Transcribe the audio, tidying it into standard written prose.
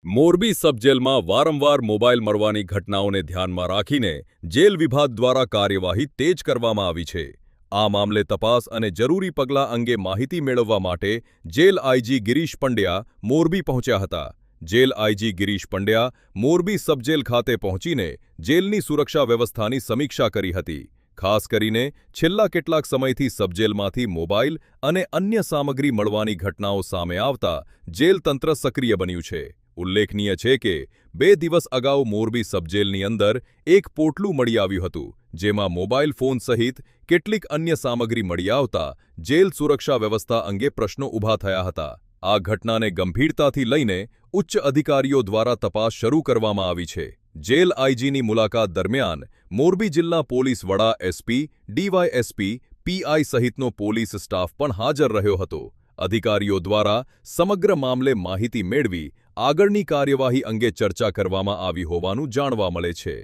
મોરબી સબજેલમાં વારંવાર મોબાઈલ મળવાની ઘટનાઓને ધ્યાનમાં રાખીને જેલ વિભાગ દ્વારા કાર્યવાહી તેજ કરવામાં આવી છે. આ મામલે તપાસ અને જરૂરી પગલાં અંગે માહિતી મેળવવા માટે જેલ આઈજી ગિરીશ પંડ્યા મોરબી પહોંચ્યા હતા. Jail IG Girish Pandya Morbi subjail ખાતે પહોંચીને જેલની સુરક્ષા વ્યવસ્થાની સમીક્ષા કરી હતી. ખાસ કરીને છેલ્લા કેટલાક સમયથી સબજેલમાંથી મોબાઈલ અને અન્ય સામગ્રી મળવાની ઘટનાઓ સામે આવતા જેલ તંત્ર સક્રિય બન્યું છે. ઉલ્લેખનીય છે કે 2 દિવસ અગાઉ મોરબી સબજેલની અંદર એક પોટલું મળી આવ્યું હતું, જેમાં મોબાઈલ ફોન સહિત કેટલીક અન્ય સામગ્રી મળી આવતા જેલ સુરક્ષા વ્યવસ્થા અંગે પ્રશ્નો ઊભા થયા હતા. આ ઘટનાને ગંભીરતાથી લઈને ઉચ્ચ અધિકારીઓ દ્વારા તપાસ શરૂ કરવામાં આવી છે. જેલ આઈજીની મુલાકાત દરમિયાન મોરબી જિલ્લા પોલીસ વડા એસપી, ડીવાયએસપી, પીઆઈ સહિતનો પોલીસ સ્ટાફ પણ હાજર રહ્યો હતો. અધિકારીઓ દ્વારા સમગ્ર મામલે માહિતી મેળવી આગળની કાર્યવાહી અંગે ચર્ચા કરવામાં આવી હોવાનું જાણવા મળે છે.